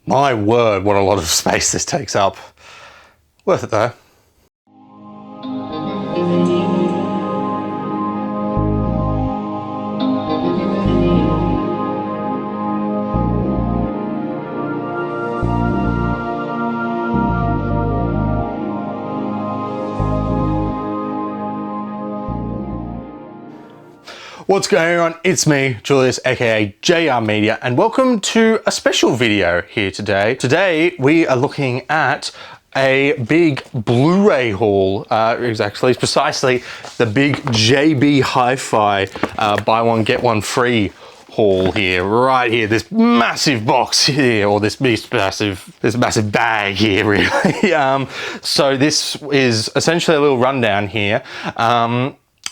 My word, what a lot of space this takes up. Worth it though. What's going on? It's me, Julius, aka JR Media, and welcome to a special video here today. Today we are looking at a big Blu-ray haul, precisely the big JB Hi-Fi buy one get one free haul here, right here, this massive box here, or this massive bag here, really. So this is essentially a little rundown here.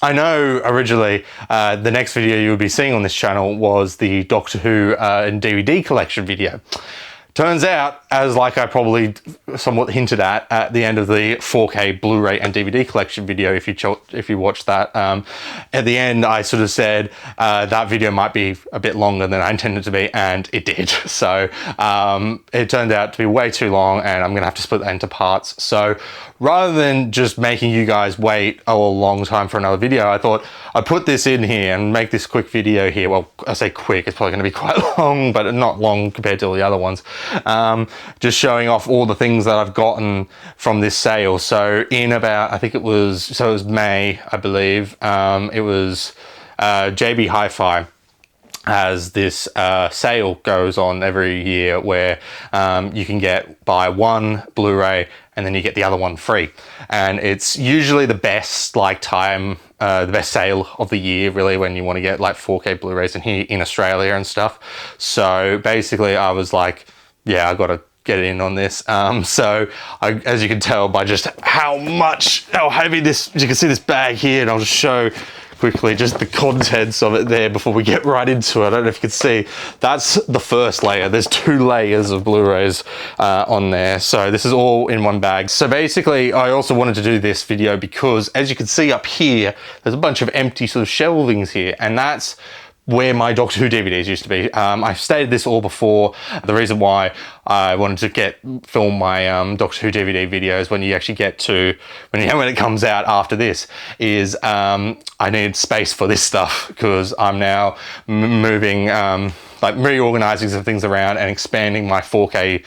I know originally the next video you would be seeing on this channel was the Doctor Who and DVD collection video. Turns out, as like I probably somewhat hinted at the end of the 4K Blu-ray and DVD collection video, if you watched that, at the end I sort of said that video might be a bit longer than I intended to be, and it did. So it turned out to be way too long, and I'm gonna have to split that into parts. So rather than just making you guys wait a long time for another video, I thought I'd put this in here and make this quick video here. Well, I say quick, it's probably gonna be quite long, but not long compared to all the other ones. Just showing off all the things that I've gotten from this sale. So in about, I think it was May, I believe, it was JB Hi-Fi has this sale goes on every year where you can buy one Blu-ray and then you get the other one free. And it's usually the best the best sale of the year, really, when you want to get like 4K Blu-rays in Australia and stuff. So basically I was like, yeah, I gotta get in on this. As you can tell by just how heavy this, you can see this bag here, and I'll just show quickly just the contents of it there before we get right into it. I don't know if you can see, that's the first layer. There's 2 layers of Blu-rays on there. So this is all in one bag. So basically, I also wanted to do this video because, as you can see up here, there's a bunch of empty sort of shelvings here, and that's where my Doctor Who DVDs used to be. I've stated this all before. The reason why I wanted to film my Doctor Who DVD videos when it comes out after this is I need space for this stuff, because I'm now moving, reorganizing some things around and expanding my 4K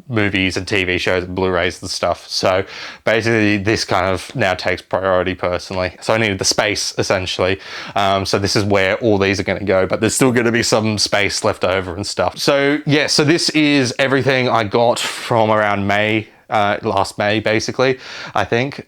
movies and TV shows and Blu-rays and stuff. So basically this kind of now takes priority personally. So I needed the space essentially. So this is where all these are going to go, but there's still going to be some space left over and stuff. So yeah, so this is everything I got from around May, last May basically, I think.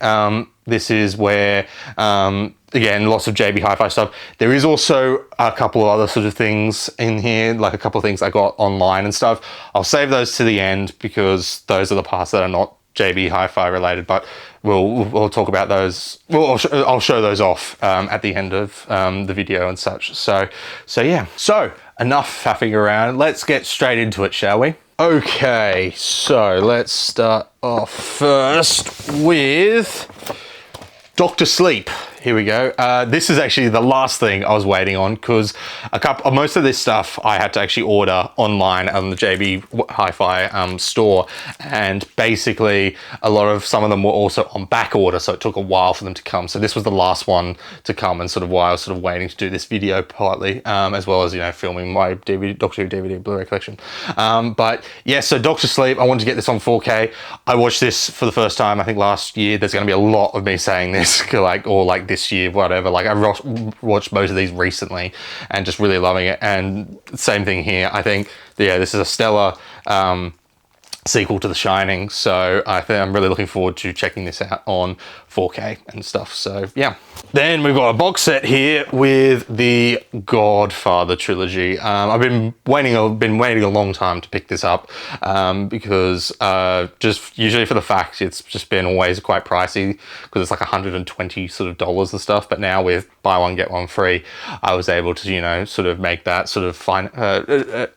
This is where, again, lots of JB Hi-Fi stuff. There is also a couple of other sort of things in here, like a couple of things I got online and stuff. I'll save those to the end because those are the parts that are not JB Hi-Fi related, but we'll talk about those. Well, I'll show those off at the end of the video and such. So yeah. So enough faffing around. Let's get straight into it, shall we? Okay, so let's start off first with Dr. Sleep. Here we go. This is actually the last thing I was waiting on, because most of this stuff I had to actually order online on the JB Hi-Fi store, and basically some of them were also on back order, so it took a while for them to come. So this was the last one to come, and sort of why I was sort of waiting to do this video partly, as well as, filming my Doctor Who DVD Blu-ray collection. But yeah, so Dr. Sleep, I wanted to get this on 4K. I watched this for the first time, I think last year. There's going to be a lot of me saying this, or this year, whatever. Like, I watched most of these recently and just really loving it. And same thing here. I think, yeah, this is a stellar sequel to The Shining. So I think I'm really looking forward to checking this out on 4K and stuff. So yeah. Then we've got a box set here with the Godfather trilogy. I've been waiting a long time to pick this up because just usually for the fact it's just been always quite pricey, because it's like $120 sort of dollars and stuff. But now with buy one get one free, I was able to sort of make that sort of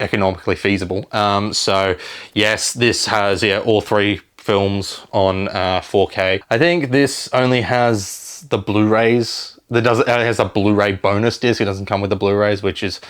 economically feasible. So yes, this has all 3 films on 4K. I think this only has the Blu-rays it has a Blu-ray bonus disc. It doesn't come with the Blu-rays, which is,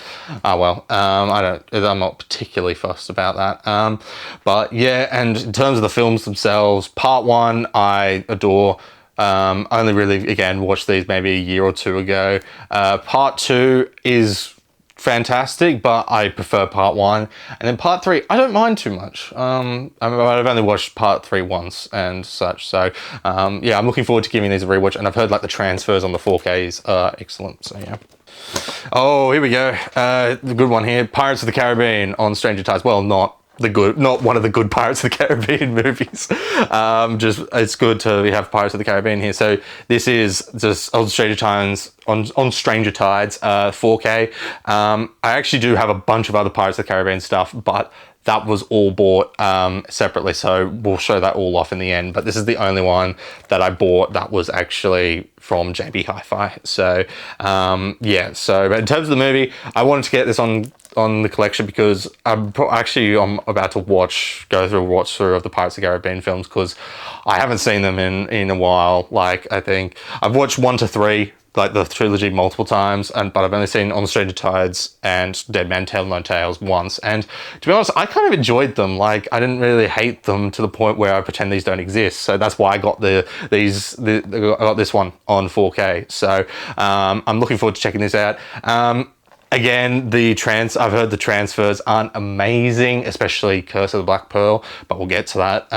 oh well, I'm not particularly fussed about that. But yeah, and in terms of the films themselves, part one, I adore. I only really, again, watched these maybe a year or two ago. Part two is fantastic, but I prefer part one. And then part three, I don't mind too much. I've only watched part three once and such. So yeah, I'm looking forward to giving these a rewatch. And I've heard like the transfers on the 4Ks are excellent. So yeah. Oh, here we go. The good one here, Pirates of the Caribbean on Stranger Tides. Well, not one of the good Pirates of the Caribbean movies. Just it's good to have Pirates of the Caribbean here. So this is just on Stranger Tides, on Stranger Tides 4K. I actually do have a bunch of other Pirates of the Caribbean stuff, but that was all bought separately, so we'll show that all off in the end. But this is the only one that I bought that was actually from JB Hi-Fi. So yeah, so but in terms of the movie, I wanted to get this on the collection because I'm about to go through a watch through of the Pirates of the Caribbean films, because I haven't seen them in a while. Like, I think I've watched 1 to 3, like the trilogy, multiple times, but I've only seen On Stranger Tides and Dead Man Tell No Tales once. And to be honest, I kind of enjoyed them. Like, I didn't really hate them to the point where I pretend these don't exist. So that's why I got I got this one on 4K. So I'm looking forward to checking this out. Again, I've heard the transfers aren't amazing, especially Curse of the Black Pearl, but we'll get to that.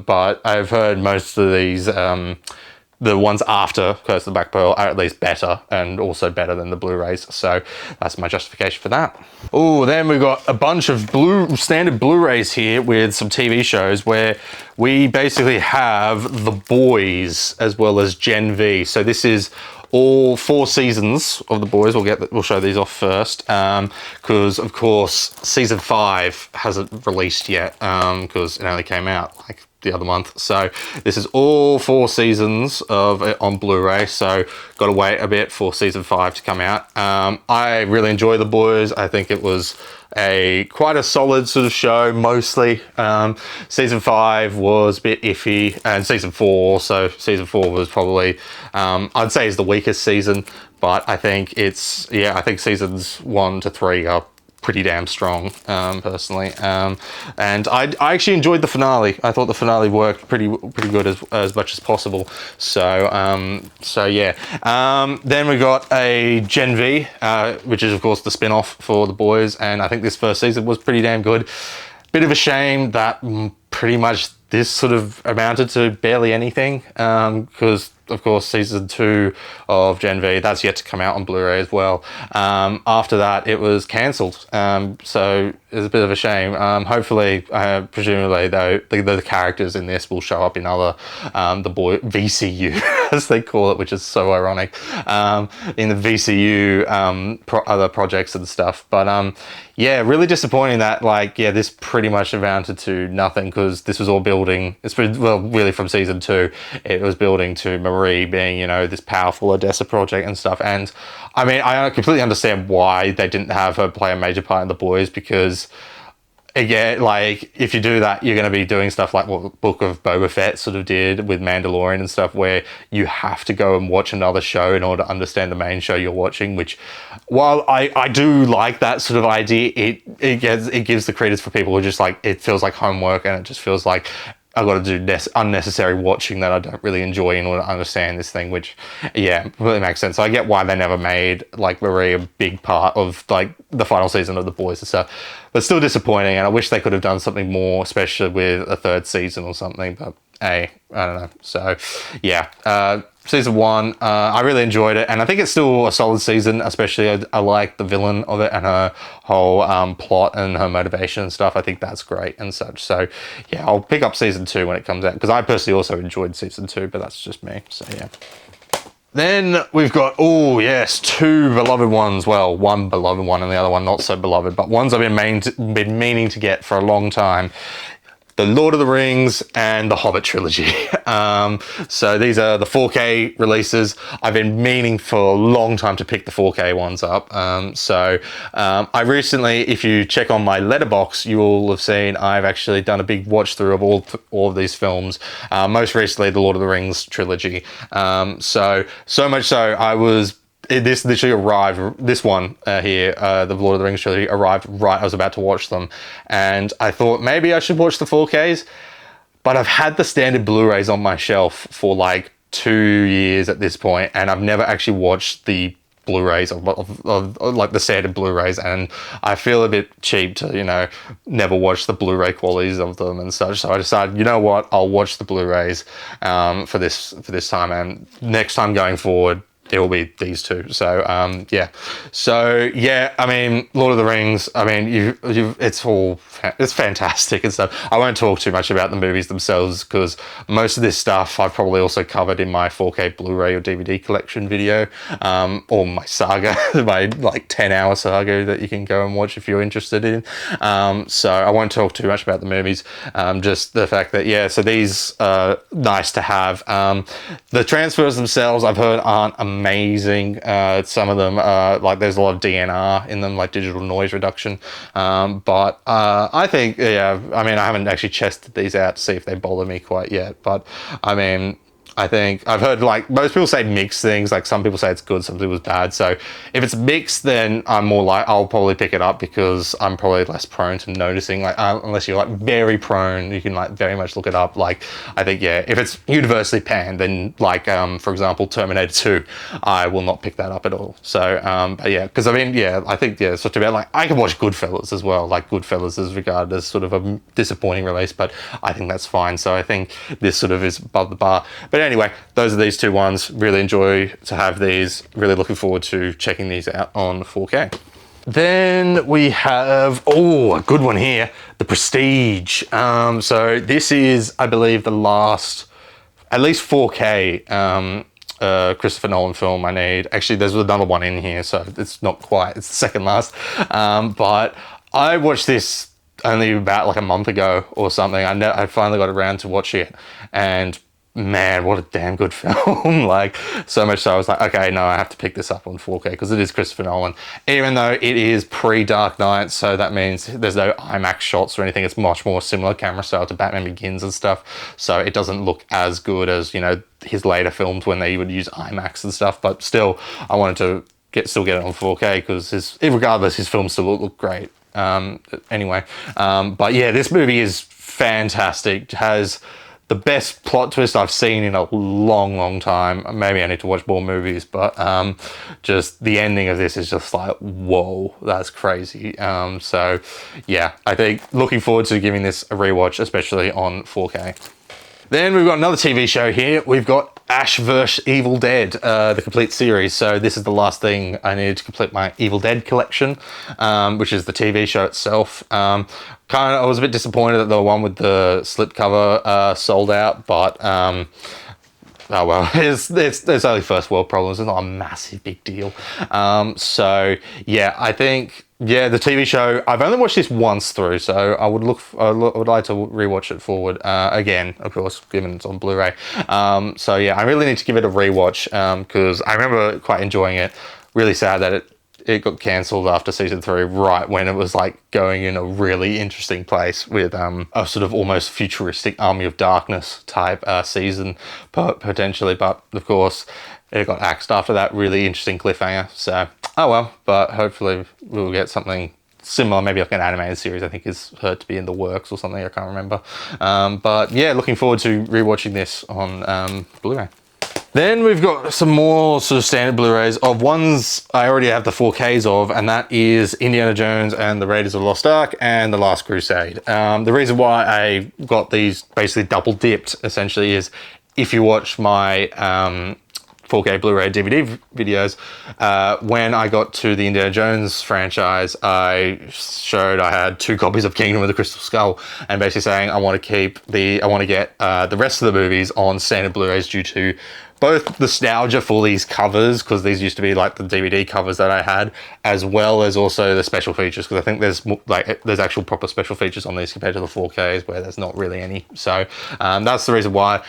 But I've heard most of these, the ones after Curse of the Black Pearl are at least better, and also better than the Blu-rays. So that's my justification for that. Oh, then we've got a bunch of standard Blu-rays here with some TV shows where we basically have The Boys as well as Gen V. So this is all 4 seasons of The Boys. We'll show these off first, because of course season 5 hasn't released yet, because it only came out like the other month. So this is all 4 seasons of it on Blu-ray, so got to wait a bit for season 5 to come out. I really enjoy The Boys. I think it was quite a solid sort of show, mostly. Season 5 was a bit iffy, and season 4 also. Season 4 was probably, I'd say, is the weakest season, but I think I think seasons 1 to 3 are pretty damn strong, personally. And I actually enjoyed the finale. I thought the finale worked pretty good as much as possible. So so yeah. Then we got a Gen V, which is of course the spin-off for The Boys, and I think this first season was pretty damn good. Bit of a shame that pretty much this sort of amounted to barely anything, because of course season 2 of Gen V, that's yet to come out on Blu-ray as well. After that it was cancelled, so it's a bit of a shame. Hopefully, presumably though, the characters in this will show up in other the boy VCU as they call it, which is so ironic, in the VCU other projects and stuff. But yeah, really disappointing that, like, yeah, this pretty much amounted to nothing, because this was all building, really from season 2, it was building to Marie being, you know, this powerful Odessa project and stuff. And I mean, I completely understand why they didn't have her play a major part in The Boys, because again, like, if you do that, you're going to be doing stuff like what Book of Boba Fett sort of did with Mandalorian and stuff, where you have to go and watch another show in order to understand the main show you're watching, which, while I do like that sort of idea, it gives the credits for people who just, like, it feels like homework, and it just feels like I've got to do unnecessary watching that I don't really enjoy in order to understand this thing, which, yeah, really makes sense. So I get why they never made, like, Marie a big part of, like, the final season of The Boys and stuff. But still disappointing, and I wish they could have done something more, especially with a 3rd season or something, but hey, I don't know. So, yeah, season 1, I really enjoyed it, and I think it's still a solid season, especially I like the villain of it and her whole plot and her motivation and stuff. I think that's great and such. So yeah, I'll pick up season 2 when it comes out, because I personally also enjoyed season 2, but that's just me. So yeah. Then we've got, oh yes, 2 beloved ones. Well, one beloved one and the other one not so beloved, but ones I've been meaning to get for a long time. the Lord of the Rings and the Hobbit trilogy. So these are the 4K releases. I've been meaning for a long time to pick the 4K ones up. I recently, if you check on my letterbox, you will have seen I've actually done a big watch through of all of these films. Most recently, the Lord of the Rings trilogy. So much so, this literally arrived, this one here, the Lord of the Rings trilogy, arrived right, I was about to watch them. And I thought maybe I should watch the 4Ks, but I've had the standard Blu-rays on my shelf for like 2 years at this point, and I've never actually watched the Blu-rays of like the standard Blu-rays, and I feel a bit cheap to, you know, never watch the Blu-ray qualities of them and such. So I decided, you know what, I'll watch the Blu-rays for this time, and next time going forward, it will be these two. So yeah, I mean, Lord of the Rings, I mean, it's fantastic and stuff. I won't talk too much about the movies themselves because most of this stuff I've probably also covered in my 4K Blu-ray or DVD collection video, or my saga, my like 10-hour saga that you can go and watch if you're interested in. So I won't talk too much about the movies, just the fact that, yeah, so these are nice to have. The transfers themselves, I've heard, aren't amazing. Some of them, like there's a lot of DNR in them, like digital noise reduction. But I think, yeah, I mean, I haven't actually tested these out to see if they bother me quite yet. But I mean, I think I've heard, like, most people say mixed things. Like, some people say it's good, some people it's bad. So if it's mixed, then I'm more like, I'll probably pick it up because I'm probably less prone to noticing. Like, unless you're like very prone, you can like very much look it up. Like, I think, yeah, if it's universally panned, then like, for example, Terminator 2, I will not pick that up at all. So, but yeah, because I mean, yeah, I think, yeah, it's not too bad. Like, I can watch Goodfellas as well. Like, Goodfellas is regarded as sort of a disappointing release, but I think that's fine. So I think this sort of is above the bar. But anyway, those are these two ones. Really enjoy to have these. Really looking forward to checking these out on 4K. Then we have, a good one here, The Prestige. So this is, I believe, the last, at least 4K Christopher Nolan film I need. Actually, there's another one in here, so it's not quite, it's the second last. But I watched this only about like a month ago or something. I finally got around to watching it, and man, what a damn good film. Like, so much so I was like, okay, no, I have to pick this up on 4K because it is Christopher Nolan, even though it is pre-Dark Knight, so that means there's no IMAX shots or anything. It's much more similar camera style to Batman Begins and stuff, so it doesn't look as good as, you know, his later films when they would use IMAX and stuff. But still, I wanted to still get it on 4K because regardless, his films still look great. Anyway, but yeah, this movie is fantastic. It has the best plot twist I've seen in a long time. Maybe I need to watch more movies, but just the ending of this is just like, whoa, that's crazy. So yeah, I think looking forward to giving this a rewatch, especially on 4K. Then we've got another TV show here. We've got Ash vs. Evil Dead, the complete series. So this is the last thing I needed to complete my Evil Dead collection, which is the TV show itself. I was a bit disappointed that the one with the slipcover sold out, but oh well, it's only first world problems. It's not a massive big deal. So yeah, I think, yeah, the TV show, I've only watched this once through, so I would like to rewatch it forward again, of course, given it's on Blu-ray. So yeah, I really need to give it a rewatch because I remember quite enjoying it. Really sad that it got cancelled after season 3, right when it was like going in a really interesting place with a sort of almost futuristic Army of Darkness type season potentially, but of course it got axed after that really interesting cliffhanger. So oh well, but hopefully we'll get something similar, maybe like an animated series. I think is heard to be in the works or something, I can't remember. But yeah, looking forward to rewatching this on Blu-ray. Then we've got some more sort of standard Blu-rays of ones I already have the 4Ks of, and that is Indiana Jones and the Raiders of the Lost Ark and The Last Crusade. The reason why I got these basically double dipped essentially is if you watch my 4K Blu-ray DVD videos, when I got to the Indiana Jones franchise, I showed I had 2 copies of Kingdom of the Crystal Skull, and basically saying I want to get the rest of the movies on standard Blu-rays due to both nostalgia for these covers, because these used to be like the DVD covers that I had, as well as also the special features, because I think there's actual proper special features on these compared to the 4Ks where there's not really any. So that's the reason why.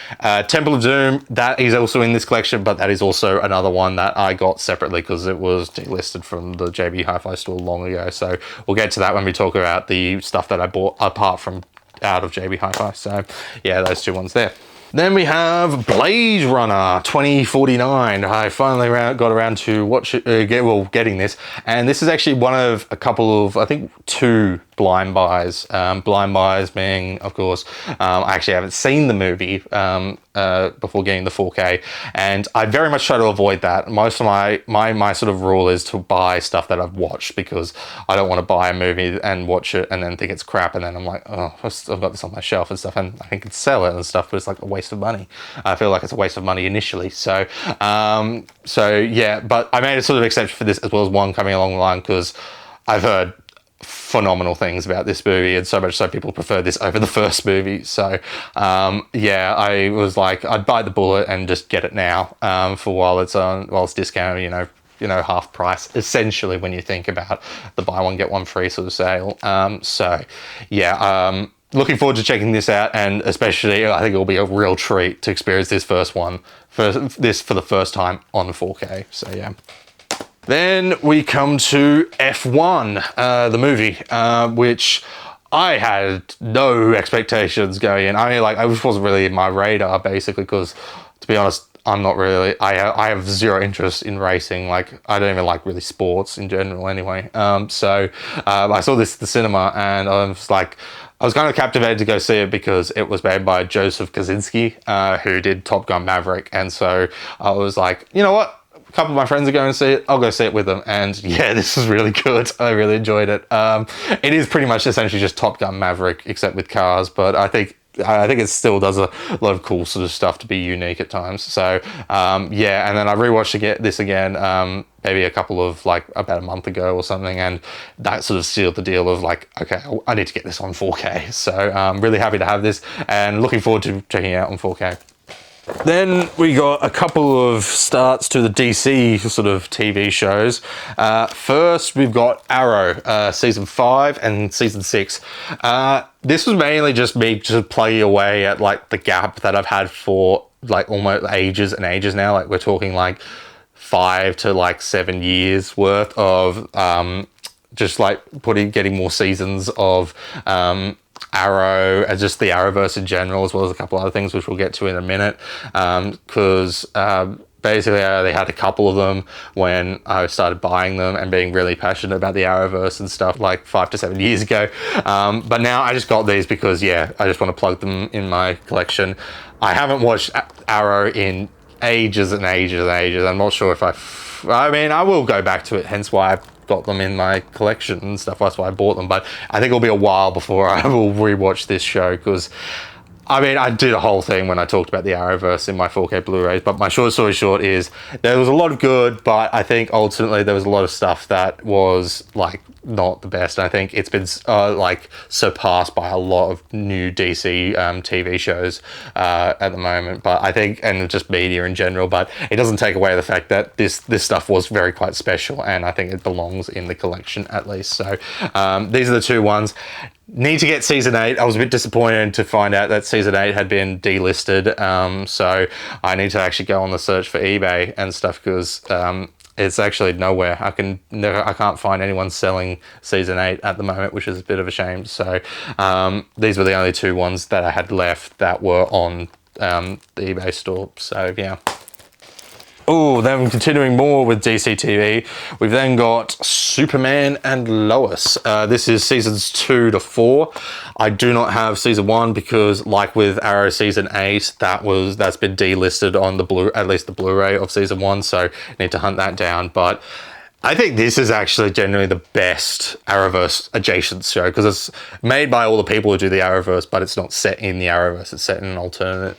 Temple of Doom, that is also in this collection, but that is also another one that I got separately because it was delisted from the JB Hi-Fi store long ago. So we'll get to that when we talk about the stuff that I bought apart from out of JB Hi-Fi. So yeah, those two ones there. Then we have Blade Runner 2049. I finally got around to getting this, and this is actually one of a couple of, I think, 2 blind buys. Blind buys being, of course, I actually haven't seen the movie before getting the 4K, and I very much try to avoid that. Most of my sort of rule is to buy stuff that I've watched, because I don't want to buy a movie and watch it and then think it's crap, and then I'm like, oh, I've got this on my shelf and stuff, and I can sell it and stuff, but it's like a waste of money. I feel like it's a waste of money initially. So yeah, but I made a sort of exception for this as well as one coming along the line, because I've heard phenomenal things about this movie, and so much so people prefer this over the first movie. So yeah, I was like, I'd bite the bullet and just get it now for while it's discounted, you know, half price essentially when you think about the buy one get one free sort of sale. So yeah, looking forward to checking this out, and especially I think it'll be a real treat to experience this for the first time on 4K. So yeah. Then we come to F1, the movie, which I had no expectations going in. I mean, like, I just wasn't really in my radar, basically, because, to be honest, I'm not really, I have zero interest in racing. Like, I don't even like really sports in general anyway. So I saw this at the cinema, and I was like, I was kind of captivated to go see it because it was made by Joseph Kosinski, who did Top Gun Maverick. And so I was like, you know what? A couple of my friends are going to see it. I'll go see it with them. And yeah, this is really good. I really enjoyed it. It is pretty much essentially just Top Gun Maverick, except with cars. But I think it still does a lot of cool sort of stuff to be unique at times. So yeah, and then I rewatched this again maybe a couple of, like, about a month ago or something, and that sort of sealed the deal of like, okay, I need to get this on 4K. So I'm really happy to have this and looking forward to checking it out on 4K. Then we got a couple of starts to the DC sort of TV shows. First, we've got Arrow, season 5 and season 6. This was mainly just me just plugging away at like the gap that I've had for like almost ages and ages now. Like, we're talking like 5 to like 7 years worth of just like getting more seasons of Arrow, and just the Arrowverse in general, as well as a couple other things which we'll get to in a minute, because basically I only had a couple of them when I started buying them and being really passionate about the Arrowverse and stuff like 5 to 7 years ago, but now I just got these because, yeah, I just want to plug them in my collection. I haven't watched Arrow in ages and ages and ages. I'm not sure if I mean, I will go back to it, hence why I've got them in my collection and stuff. That's why I bought them, but I think it'll be a while before I will rewatch this show, because I mean, I did a whole thing when I talked about the Arrowverse in my 4K Blu-rays, but my short story short is there was a lot of good, but I think ultimately there was a lot of stuff that was like not the best. And I think it's been like surpassed by a lot of new DC TV shows at the moment. But I think, and just media in general, but it doesn't take away the fact that this stuff was very quite special, and I think it belongs in the collection at least. So these are the two ones. Need to get season 8. I was a bit disappointed to find out that season 8 had been delisted. So I need to actually go on the search for eBay and stuff, because it's actually nowhere. I can't find anyone selling season 8 at the moment, which is a bit of a shame. So these were the only two ones that I had left that were on the eBay store. So yeah. Oh, then continuing more with DC TV, we've then got Superman and Lois. This is seasons 2 to 4. I do not have season 1 because, like with Arrow season 8, that's been delisted on at least the Blu-ray of season 1, so I need to hunt that down. But I think this is actually generally the best Arrowverse adjacent show, because it's made by all the people who do the Arrowverse, but it's not set in the Arrowverse. It's set in an alternate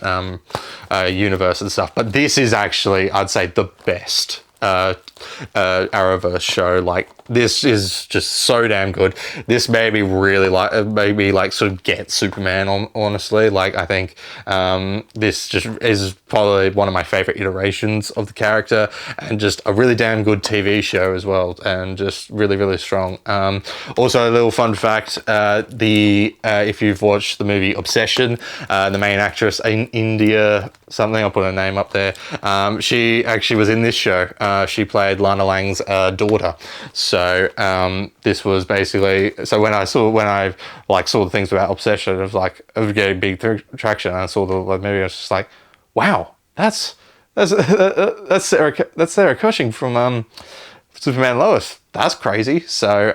universe and stuff. But this is actually, I'd say, the best Arrowverse show. Like, this is just so damn good. This made me really like sort of get Superman on, honestly. Like, I think this just is probably one of my favorite iterations of the character, and just a really damn good TV show as well, and just really, really strong. Also, a little fun fact, if you've watched the movie Obsession, the main actress in India something, I'll put her name up there, she actually was in this show. She played Lana Lang's daughter. So this was basically, so when I saw the things about Obsession, it was like, it was getting big traction, and I saw the movie, I was just like, wow, that's Sarah Cushing from Superman Lois. That's crazy. So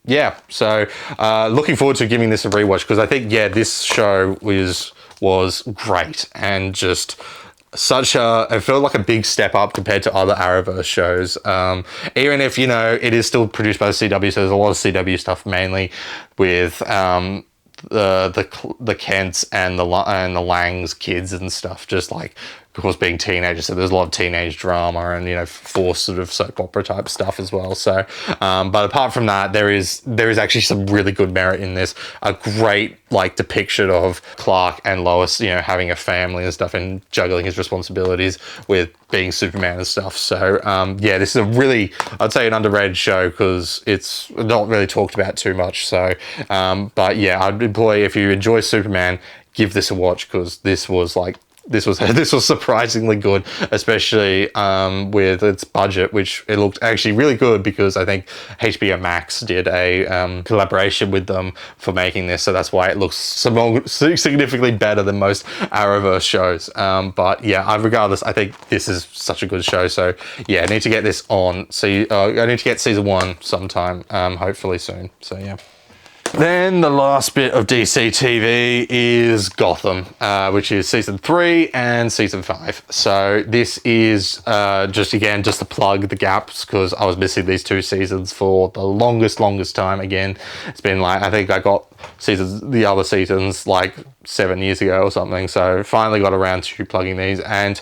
yeah, so looking forward to giving this a rewatch, because I think, yeah, this show was great, and just it felt like a big step up compared to other Arrowverse shows. Even if, you know, it is still produced by the CW, so there's a lot of CW stuff, mainly with the Kents and the Lang's kids and stuff, just like, of course, being teenagers, so there's a lot of teenage drama and, you know, forced sort of soap opera type stuff as well. So, but apart from that, there is actually some really good merit in this. A great, like, depiction of Clark and Lois, you know, having a family and stuff, and juggling his responsibilities with being Superman and stuff. So, yeah, this is a really, I'd say, an underrated show, because it's not really talked about too much. So, but yeah, I'd employ, if you enjoy Superman, give this a watch, because this was surprisingly good, especially with its budget, which it looked actually really good, because I think HBO Max did a collaboration with them for making this, so that's why it looks significantly better than most Arrowverse shows. But yeah, regardless, I think this is such a good show. So yeah, I need to get this on. I need to get season 1 sometime, hopefully soon. So yeah. Then the last bit of DC TV is Gotham, which is season 3 and season 5. So this is just to plug the gaps, because I was missing these 2 seasons for the longest time. Again, it's been like, I think I got the other seasons like 7 years ago or something. So finally got around to plugging these, and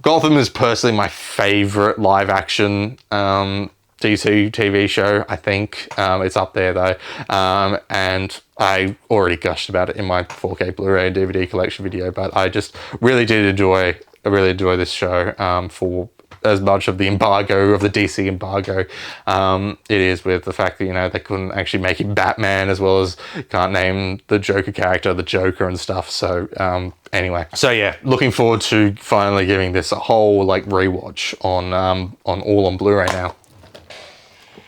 Gotham is personally my favorite live action DC TV show. I think it's up there though, and I already gushed about it in my 4K Blu-ray and DVD collection video, but I just really did enjoy this show for as much of the embargo, of the DC embargo it is, with the fact that, you know, they couldn't actually make him Batman, as well as can't name the Joker character the Joker and stuff. So anyway, so yeah, looking forward to finally giving this a whole like rewatch on Blu-ray now.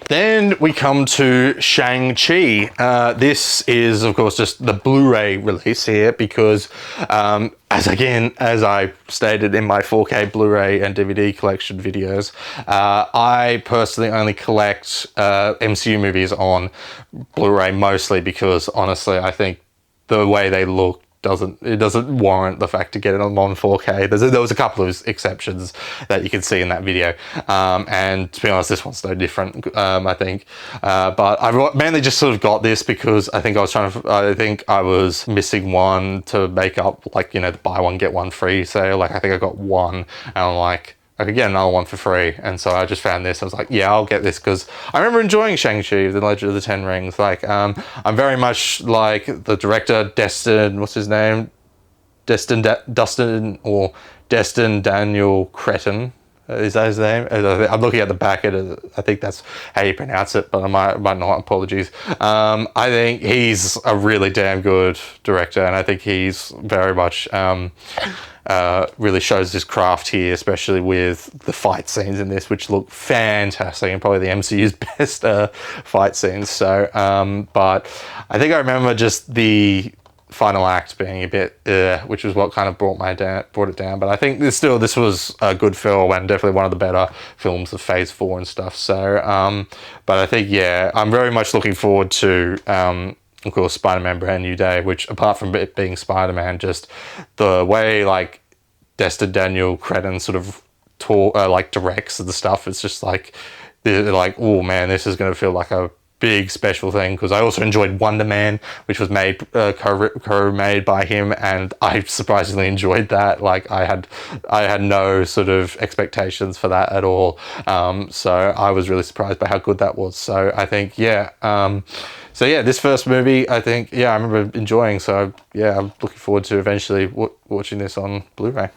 Then we come to Shang-Chi. This is, of course, just the Blu-ray release here, because as I stated in my 4K Blu-ray and DVD collection videos, I personally only collect MCU movies on Blu-ray, mostly because, honestly, I think the way they look doesn't warrant the fact to get it on 4K. There was a couple of exceptions that you can see in that video, and to be honest, this one's no different, I think. But I mainly just sort of got this because I think I was missing one to make up, like, you know, the buy one get one free sale. Like, I think I got one, and I'm like, I could get another one for free, and so I just found this. I was like, yeah, I'll get this, because I remember enjoying Shang-Chi, The Legend of the Ten Rings. Like, I'm very much like the director, Destin, what's his name? Destin Daniel Cretton. Is that his name? I'm looking at the back of it. I think that's how you pronounce it, but I might not. Apologies. I think he's a really damn good director, and I think he's very much really shows his craft here, especially with the fight scenes in this, which look fantastic, and probably the MCU's best fight scenes. So, but I think I remember just the final act being a bit, which was what kind of brought it down. But I think this was a good film, and definitely one of the better films of Phase 4 and stuff. So, but I think, yeah, I'm very much looking forward to, of course, Spider-Man Brand New Day, which, apart from it being Spider-Man, just the way, like, Destin Daniel Cretton sort of directs the stuff, it's just like, they're like, oh man, this is going to feel like a big special thing, because I also enjoyed Wonder Man, which was made co-made by him, and I surprisingly enjoyed that. Like I had no sort of expectations for that at all, so I was really surprised by how good that was. So I think so yeah, this first movie, I think, I remember enjoying. So yeah, I'm looking forward to eventually watching this on Blu-ray.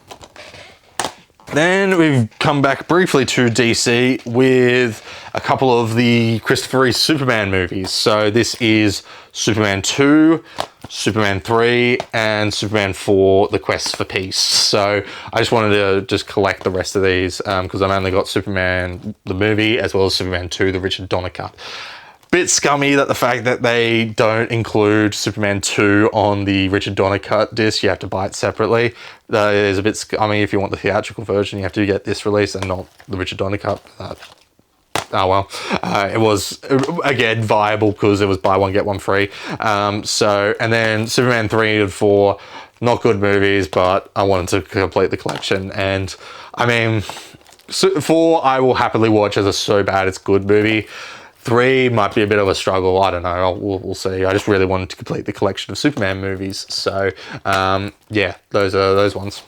Then we've come back briefly to DC with a couple of the Christopher Reeve Superman movies. So this is Superman 2, Superman 3, and Superman 4, The Quest for Peace. So I just wanted to just collect the rest of these because I've only got Superman, the movie, as well as Superman 2, the Richard Donner cut. Bit scummy that the fact that they don't include Superman 2 on the Richard Donner cut disc. You have to buy it separately. That is a bit scummy. If you want the theatrical version, you have to get this release and not the Richard Donner cut. Oh well. It was, again, viable because it was buy one, get one free. And then Superman 3 and 4, not good movies, but I wanted to complete the collection. And I mean, 4 I will happily watch as a so bad it's good movie. 3 might be a bit of a struggle. I don't know. We'll see. I just really wanted to complete the collection of Superman movies. So, yeah, those are those ones.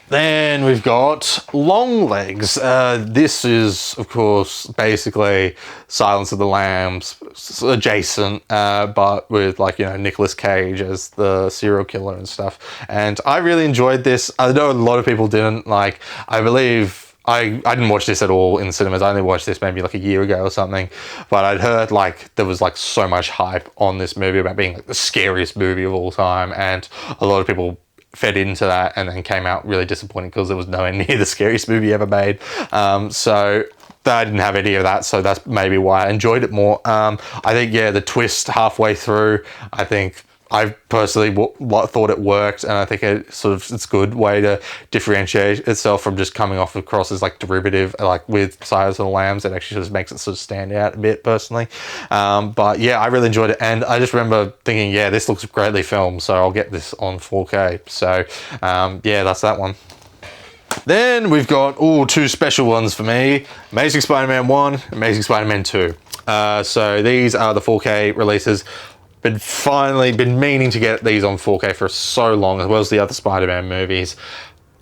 Then we've got Longlegs. This is, of course, basically Silence of the Lambs adjacent, but with, like, Nicolas Cage as the serial killer and stuff. And I really enjoyed this. I know a lot of people didn't. Like, I believe I didn't watch this at all in cinemas. I only watched this maybe like a year ago or something. But I'd heard like there was like so much hype on this movie about being like the scariest movie of all time. And a lot of people fed into that and then came out really disappointed because there was nowhere near the scariest movie ever made. So I didn't have any of that. So that's maybe why I enjoyed it more. I think, the twist halfway through, I personally thought it worked, and I think it's a good way to differentiate itself from just coming off across as like derivative, like with Silence of the Lambs. It actually just makes it sort of stand out a bit personally. But yeah, I really enjoyed it, and I just remember thinking, this looks greatly filmed, so I'll get this on 4K. So that's that one. Then we've got two special ones for me: Amazing Spider-Man 1, Amazing Spider-Man 2. So these are the 4K releases. Been meaning to get these on 4K for so long, as well as the other Spider-Man movies.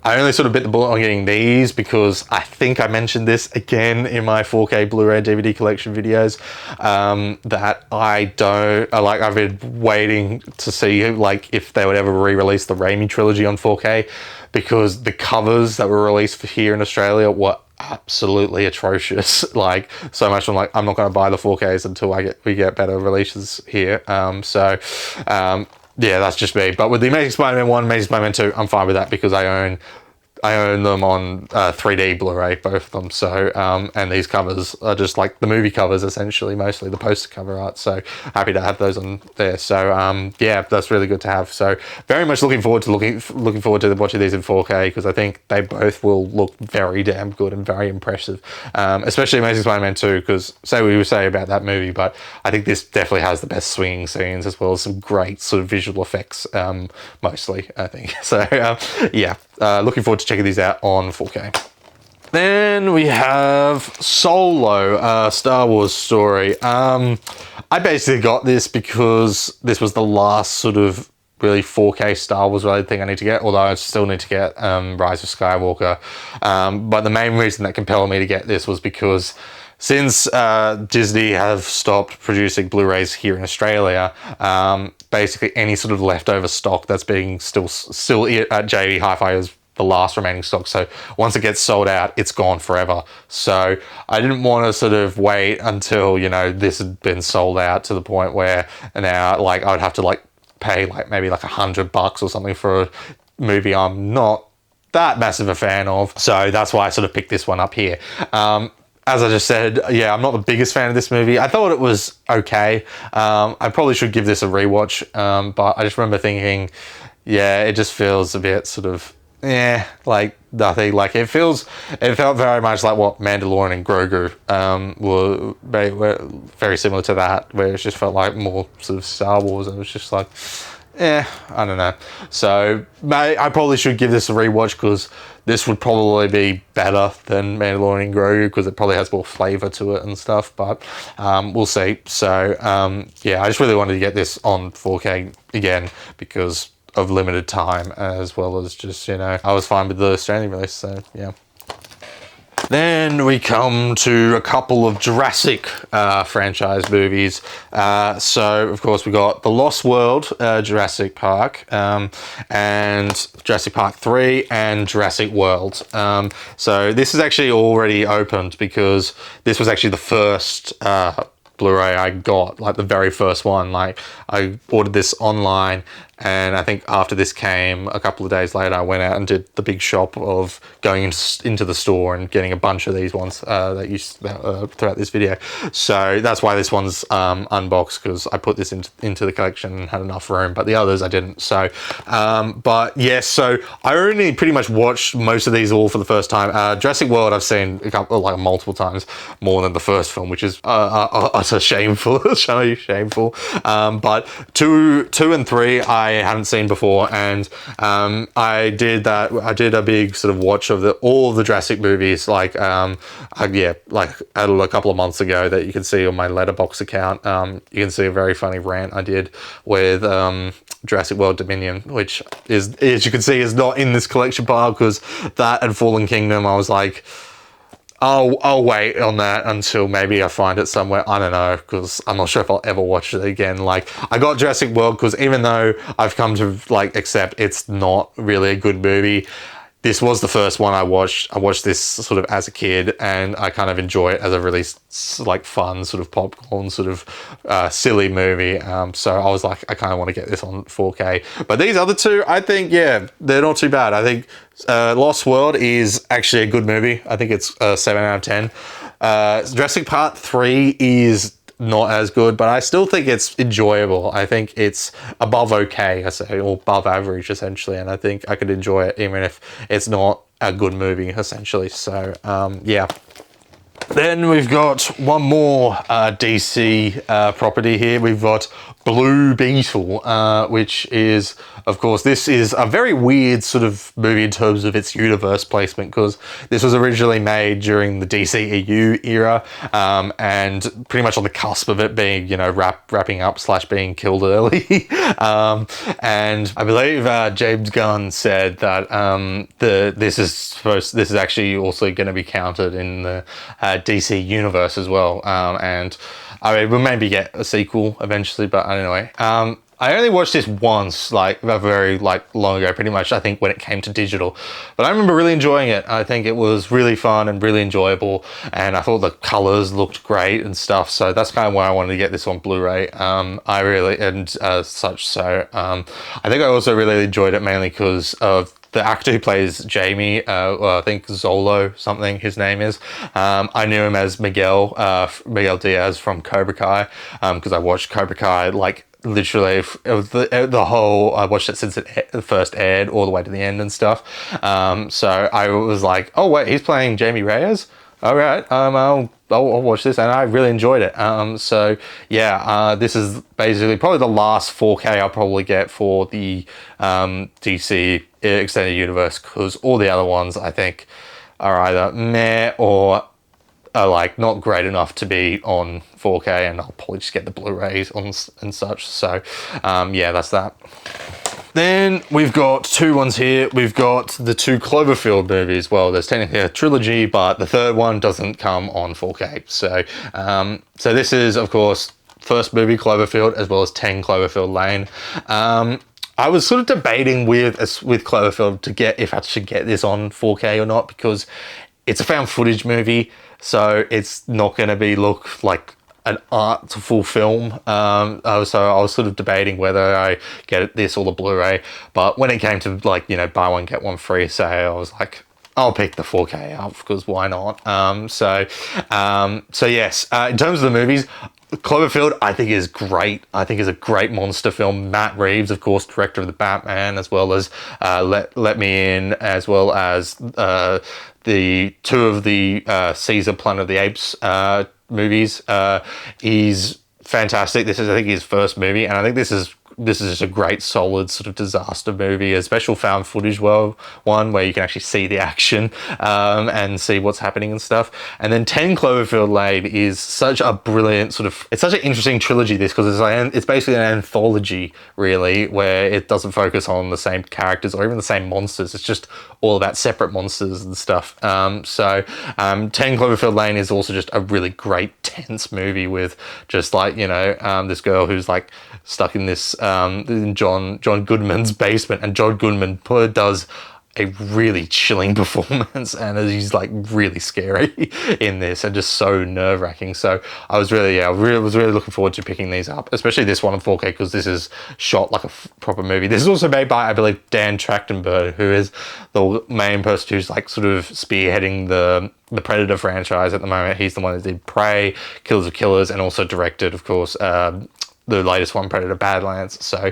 I only sort of bit the bullet on getting these because I think I mentioned this again in my 4K Blu-ray DVD collection videos, that I've been waiting to see like if they would ever re-release the Raimi trilogy on 4K, because the covers that were released for here in Australia were absolutely atrocious. Like, so much I'm like, I'm not going to buy the 4Ks until we get better releases here. Yeah, that's just me. But with the Amazing Spider-Man 1, Amazing Spider-Man 2, I'm fine with that because I own them on 3D Blu-ray, both of them. So, and these covers are just like the movie covers, essentially, mostly the poster cover art. So happy to have those on there. So, that's really good to have. So very much looking forward to watching these in 4K, because I think they both will look very damn good and very impressive. Especially Amazing Spider-Man 2, because say what we would say about that movie, but I think this definitely has the best swinging scenes as well as some great sort of visual effects, mostly, I think. So, looking forward to checking these out on 4K. Then we have Solo, Star Wars story. I basically got this because this was the last sort of really 4K Star Wars related thing I need to get, although I still need to get Rise of Skywalker. But the main reason that compelled me to get this was because since Disney have stopped producing Blu-rays here in Australia, basically any sort of leftover stock that's being still at JB Hi-Fi is the last remaining stock. So once it gets sold out, it's gone forever. So I didn't want to sort of wait until, this had been sold out to the point where now like I would have to like pay like maybe like $100 or something for a movie I'm not that massive a fan of. So that's why I sort of picked this one up here. As I just said, I'm not the biggest fan of this movie. I thought it was okay. I probably should give this a rewatch, but I just remember thinking, it just feels a bit sort of, like nothing. Like it felt very much like what Mandalorian and Grogu were very similar to that, where it just felt like more sort of Star Wars, and it was just like, I don't know. So I probably should give this a rewatch because this would probably be better than Mandalorian and Grogu because it probably has more flavor to it and stuff, but we'll see. So yeah, I just really wanted to get this on 4K again because of limited time, as well as just, you know, I was fine with the Australian release, so yeah. Then we come to a couple of Jurassic franchise movies. So, of course, we got The Lost World, Jurassic Park, and Jurassic Park 3 and Jurassic World. So this is actually already opened because this was actually the first Blu-ray I got, like the very first one. Like, I ordered this online, and I think after this came, a couple of days later, I went out and did the big shop of going into the store and getting a bunch of these ones that you throughout this video. So that's why this one's unboxed, because I put this into the collection and had enough room, but the others I didn't. So, but yes, so I only pretty much watched most of these all for the first time. Jurassic World I've seen a couple, like multiple times more than the first film, which is utter shameful, shameful. But two and three I hadn't seen before, and I did a big sort of watch of all the Jurassic movies, like like a couple of months ago, that you can see on my Letterboxd account. You can see a very funny rant I did with Jurassic World Dominion, which is, as you can see, is not in this collection pile, because that and Fallen Kingdom, I was like, I'll wait on that until maybe I find it somewhere. I don't know, because I'm not sure if I'll ever watch it again. Like, I got Jurassic World because even though I've come to like accept it's not really a good movie, this was the first one I watched. I watched this sort of as a kid, and I kind of enjoy it as a really like fun sort of popcorn sort of silly movie. So I was like, I kind of want to get this on 4K. But these other two, I think, yeah, they're not too bad. I think Lost World is actually a good movie. I think it's a 7 out of 10. Jurassic Park 3 is not as good, but I still think it's enjoyable. I think it's above okay, I say, or above average, essentially, and I think I could enjoy it even if it's not a good movie, essentially. So, yeah. Then we've got one more DC property here. We've got Blue Beetle, which is, of course, this is a very weird sort of movie in terms of its universe placement, because this was originally made during the DCEU era, and pretty much on the cusp of it being, you know, wrapping up / being killed early. And I believe James Gunn said that this is actually also going to be counted in the DC universe as well, and I mean, we'll maybe get a sequel eventually, but anyway. I only watched this once, like very long ago, pretty much, I think, when it came to digital. But I remember really enjoying it. I think it was really fun and really enjoyable, and I thought the colors looked great and stuff. So that's kind of why I wanted to get this on Blu-ray. I really, and such. So I think I also really enjoyed it mainly because of the actor who plays Jamie, I think Zolo something his name is. I knew him as Miguel Diaz from Cobra Kai, because I watched Cobra Kai like literally it was the whole, I watched it since it first aired all the way to the end and stuff. So I was like, oh wait, he's playing Jamie Reyes? All right, I'll watch this, and I really enjoyed it. So yeah, this is basically probably the last 4K I'll probably get for the DC Extended Universe, because all the other ones I think are either meh or are like not great enough to be on 4K, and I'll probably just get the Blu-rays on and such. So yeah, that's that. Then we've got two ones here. We've got the two Cloverfield movies. Well, there's technically a trilogy, but the third one doesn't come on 4K. So, so this is, of course, first movie Cloverfield, as well as 10 Cloverfield Lane. I was sort of debating with Cloverfield to get if I should get this on 4K or not, because it's a found footage movie, so it's not going to look like an artful film. So I was sort of debating whether I get this or the Blu-ray, but when it came to, like, you know, buy one get one free sale, I was like, I'll pick the 4K up, because why not? So yes, in terms of the movies, Cloverfield, I think, is great. I think is a great monster film. Matt Reeves, of course, director of the Batman, as well as Let Me In, as well as the two of the Caesar Planet of the Apes movies. He's fantastic. This is, I think, his first movie, and I think this is this is just a great solid sort of disaster movie, a special found footage one where you can actually see the action and see what's happening and stuff. And then 10 Cloverfield Lane is such a brilliant sort of, it's such an interesting trilogy, this, because it's basically an anthology really, where it doesn't focus on the same characters or even the same monsters. It's just all about separate monsters and stuff. 10 Cloverfield Lane is also just a really great tense movie with just like, you know, this girl who's like stuck in this in John Goodman's basement, and John Goodman does a really chilling performance, and he's like really scary in this and just so nerve-wracking. So I was really looking forward to picking these up, especially this one in 4K, because this is shot like a proper movie. This is also made by, I believe, Dan Trachtenberg, who is the main person who's like sort of spearheading the Predator franchise at the moment. He's the one that did Prey, Killers of Killers, and also directed, of course, the latest one, Predator Badlands. So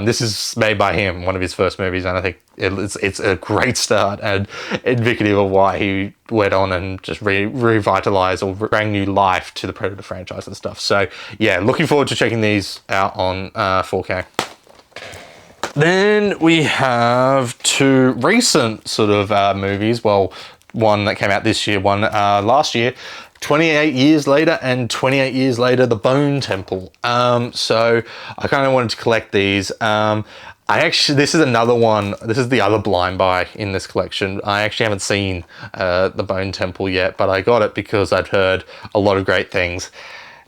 this is made by him, one of his first movies, and I think it's a great start and indicative of why he went on and just revitalized or rang new life to the Predator franchise and stuff. So yeah, looking forward to checking these out on 4K. Then we have two recent sort of movies. Well, one that came out this year, one last year. 28 years later and 28 years later, The Bone Temple. So I kind of wanted to collect these. This is another one. This is the other blind buy in this collection. I actually haven't seen The Bone Temple yet, but I got it because I'd heard a lot of great things.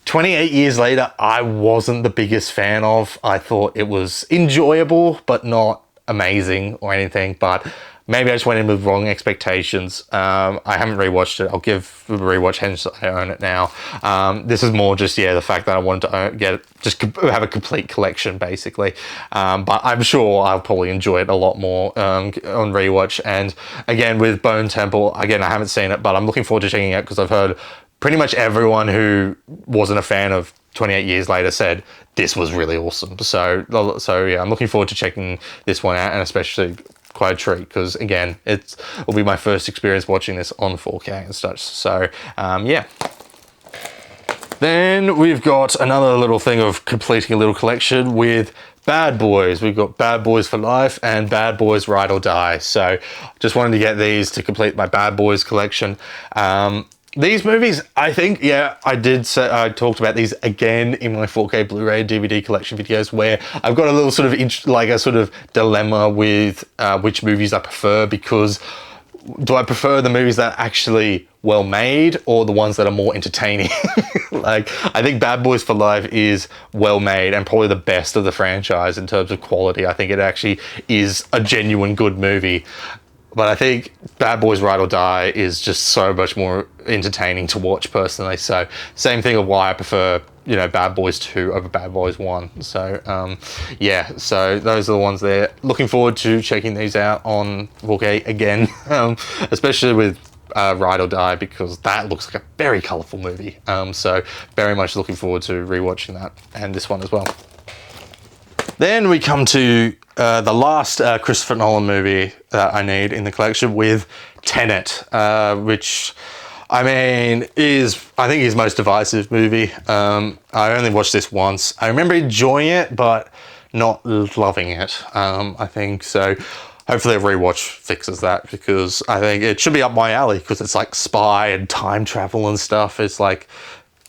28 years later, I wasn't the biggest fan of. I thought it was enjoyable, but not amazing or anything. But maybe I just went in with wrong expectations. I haven't rewatched it. I'll give a rewatch, hence I own it now. This is more just, the fact that I wanted to have a complete collection, basically. But I'm sure I'll probably enjoy it a lot more on rewatch. And again, with Bone Temple, again, I haven't seen it, but I'm looking forward to checking it out because I've heard pretty much everyone who wasn't a fan of 28 Years Later said this was really awesome. So yeah, I'm looking forward to checking this one out, and especially quite a treat because again, it will be my first experience watching this on 4K and such. So yeah. Then we've got another little thing of completing a little collection with Bad Boys. We've got Bad Boys for Life and Bad Boys Ride or Die. So just wanted to get these to complete my Bad Boys collection. These movies, I think, I talked about these again in my 4K Blu-ray DVD collection videos, where I've got a little sort of dilemma with which movies I prefer, because do I prefer the movies that are actually well made or the ones that are more entertaining? Like, I think Bad Boys for Life is well made and probably the best of the franchise in terms of quality. I think it actually is a genuine good movie. But I think Bad Boys Ride or Die is just so much more entertaining to watch personally. So same thing of why I prefer, Bad Boys 2 over Bad Boys 1. So yeah, so those are the ones there. Looking forward to checking these out on 4K again, especially with Ride or Die, because that looks like a very colourful movie. So very much looking forward to rewatching that, and this one as well. Then we come to the last Christopher Nolan movie that I need in the collection, with Tenet, which, I mean, I think his most divisive movie. I only watched this once. I remember enjoying it, but not loving it, I think. So hopefully a rewatch fixes that, because I think it should be up my alley, because it's like spy and time travel and stuff. It's like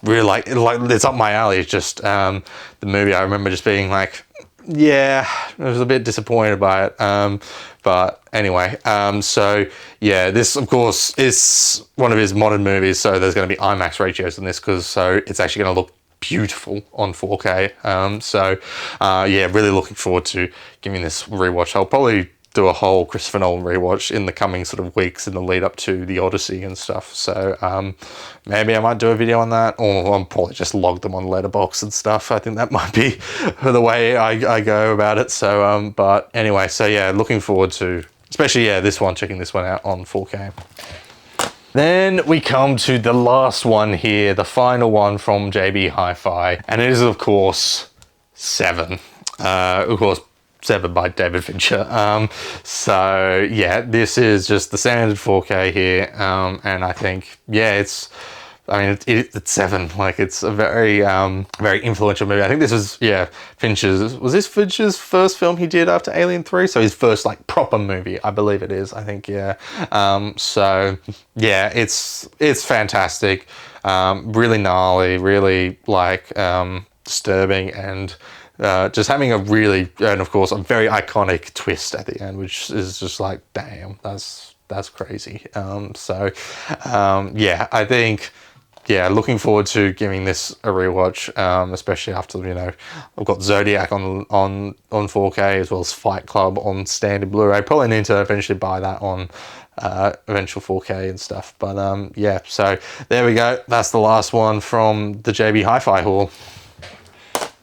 really it's up my alley. It's just the movie, I remember just being like, yeah, I was a bit disappointed by it. But anyway, so yeah, this of course is one of his modern movies, so there's going to be IMAX ratios in this, so it's actually going to look beautiful on 4K. Yeah, really looking forward to giving this a rewatch. I'll probably do a whole Christopher Nolan rewatch in the coming sort of weeks in the lead up to the Odyssey and stuff. So maybe I might do a video on that, or I'll probably just log them on Letterboxd and stuff. I think that might be the way I go about it. So, but anyway, so yeah, looking forward to, especially, checking this one out on 4K. Then we come to the last one here, the final one from JB Hi-Fi, and it is, of course, Seven. Of course, Seven by David Fincher. So yeah, this is just the standard 4K here, and I think, yeah, it's I mean, it's 7. Like, it's a very, very influential movie. I think this was, yeah, was this Fincher's first film he did after Alien 3? So his first, like, proper movie, I believe it is, I think, yeah. So, yeah, it's fantastic. Really gnarly, really, like, disturbing, and just having a really, and of course, a very iconic twist at the end, which is just like, damn, that's crazy. Yeah, I think, yeah, looking forward to giving this a rewatch, especially after, you know, I've got Zodiac on 4K, as well as Fight Club on standard Blu-ray. Probably need to eventually buy that on eventual 4K and stuff. But yeah, so there we go. That's the last one from the JB Hi-Fi haul.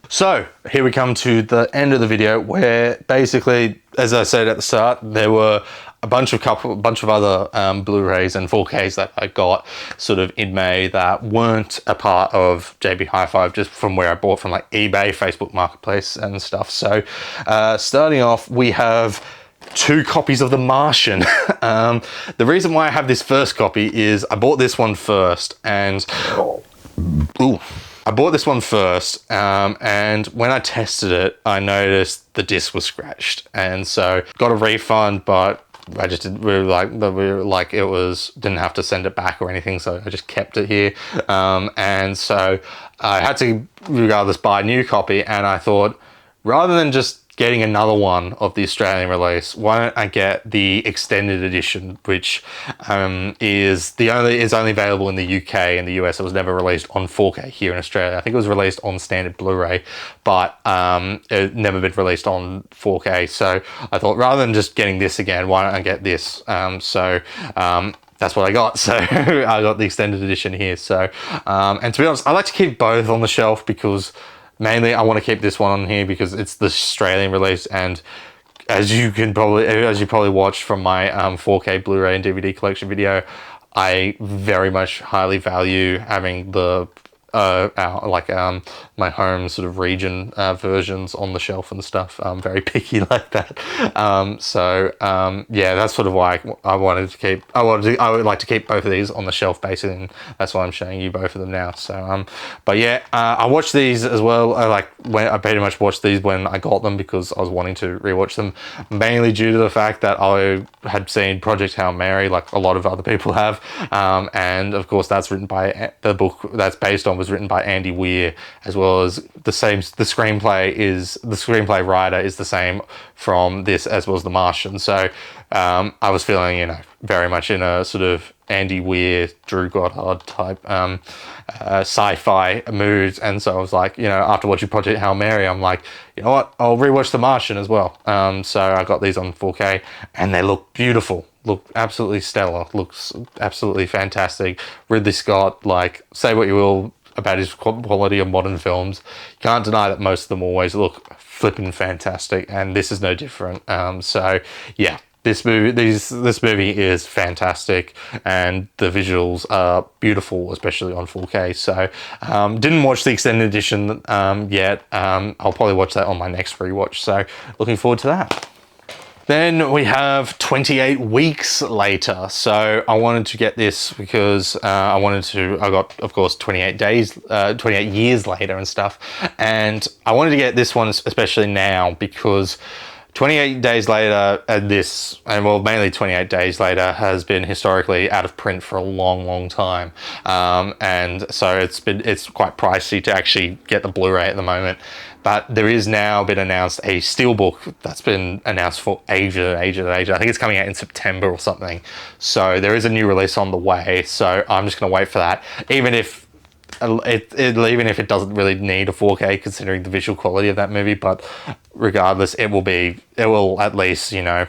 So here we come to the end of the video, where basically, as I said at the start, there were a bunch of other Blu-rays and 4Ks that I got sort of in May that weren't a part of JB Hi-Fi, just from where I bought from, like eBay, Facebook Marketplace and stuff. So starting off, we have 2 copies of The Martian. The reason why I have this first copy is I bought this one first, and I bought this one first, and when I tested it, I noticed the disc was scratched, and so got a refund, but I just didn't really like it was, didn't have to send it back or anything, so I just kept it here. And so I had to regardless buy a new copy, and I thought, rather than just getting another one of the Australian release, why don't I get the extended edition, which is only available in the UK and the US. It was never released on 4K here in Australia. I think it was released on standard Blu-ray, but it never been released on 4K. So I thought, rather than just getting this again, why don't I get this? That's what I got. So I got the extended edition here. So and to be honest, I like to keep both on the shelf, because mainly I want to keep this one on here because it's the Australian release, and as you probably watched from my 4K Blu-ray and DVD collection video, I very much highly value having the my home sort of region versions on the shelf and stuff. I'm very picky like that. Yeah, that's sort of why I would like to keep both of these on the shelf basically, and that's why I'm showing you both of them now. So but yeah, I watched these as well. I pretty much watched these when I got them, because I was wanting to rewatch them, mainly due to the fact that I had seen Project Hail Mary, like a lot of other people have, and of course that's written by, the book that's based on was written by Andy Weir, as well as the screenplay writer is the same from this as well as The Martian. So I was feeling, you know, very much in a sort of Andy Weir, Drew Goddard type sci-fi mood, and so I was like, you know, after watching Project Hail Mary, I'm like, you know what, I'll rewatch The Martian as well. So I got these on 4K, and they look beautiful. Look absolutely stellar. Looks absolutely fantastic. Ridley Scott, like, say what you will about his quality of modern films, you can't deny that most of them always look flipping fantastic, and this is no different. So yeah, this movie is fantastic, and the visuals are beautiful, especially on 4K. So didn't watch the extended edition yet. I'll probably watch that on my next rewatch, so looking forward to that. Then we have 28 weeks later. So I wanted to get this because I got, of course, 28 years later and stuff. And I wanted to get this one especially now, because 28 days later, mainly 28 days later, has been historically out of print for a long, long time. And so it's quite pricey to actually get the Blu-ray at the moment. But there is now been announced a steelbook that's been announced for ages. I think it's coming out in September or something. So there is a new release on the way. So I'm just going to wait for that. Even if it doesn't really need a 4K considering the visual quality of that movie, but regardless, it will at least, you know,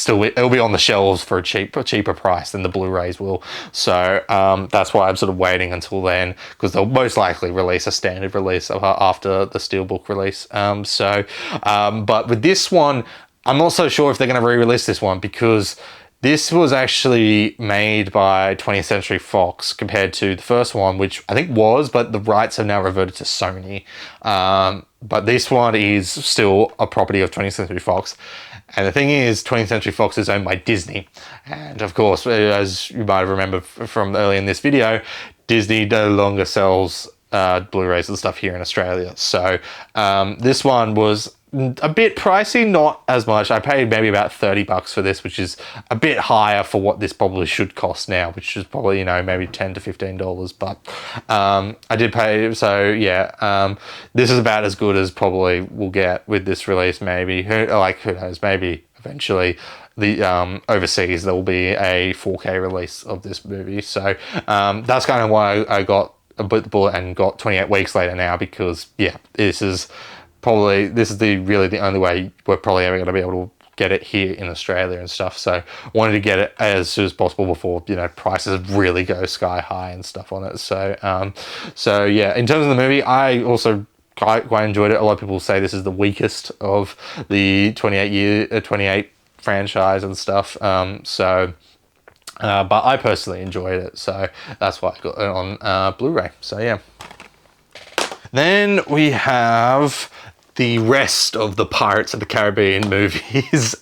it'll be on the shelves for a cheaper price than the Blu-rays will. So that's why I'm sort of waiting until then, because they'll most likely release a standard release after the steelbook release. But with this one, I'm not so sure if they're going to re-release this one, because this was actually made by 20th Century Fox compared to the first one, which I think was, but the rights have now reverted to Sony. But this one is still a property of 20th Century Fox. And the thing is, 20th Century Fox is owned by Disney. And of course, as you might remember from earlier in this video, Disney no longer sells Blu-rays and stuff here in Australia. So this one was a bit pricey, not as much. I paid maybe about 30 bucks for this, which is a bit higher for what this probably should cost now, which is probably, you know, maybe $10 to $15. But I did pay, so yeah, this is about as good as probably we'll get with this release. Maybe, who knows, maybe eventually the overseas there will be a 4K release of this movie. So that's kind of why I got a bullet and got 28 weeks later now, because yeah, this is really the only way we're probably ever going to be able to get it here in Australia and stuff. So wanted to get it as soon as possible before, you know, prices really go sky high and stuff on it. So so yeah, in terms of the movie, I also quite enjoyed it. A lot of people say this is the weakest of the 28 franchise and stuff. But I personally enjoyed it, so that's why I got it on Blu-ray. So yeah. Then we have the rest of the Pirates of the Caribbean movies.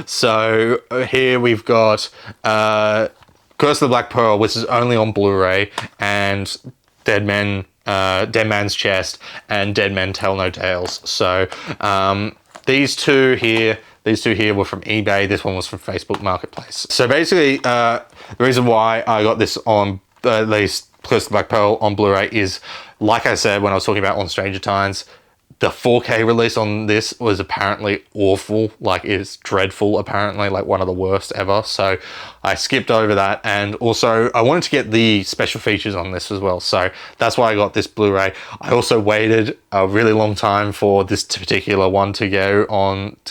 So here we've got Curse of the Black Pearl, which is only on Blu-ray, and Dead Man's Chest, and Dead Men Tell No Tales. So these two here were from eBay. This one was from Facebook Marketplace. So basically, the reason why I got this on at least Curse of the Black Pearl on Blu-ray is, like I said when I was talking about On Stranger Times, the 4K release on this was apparently awful. Like, it's dreadful, apparently, like one of the worst ever. So I skipped over that, and also I wanted to get the special features on this as well. So that's why I got this Blu-ray. I also waited a really long time for this particular one to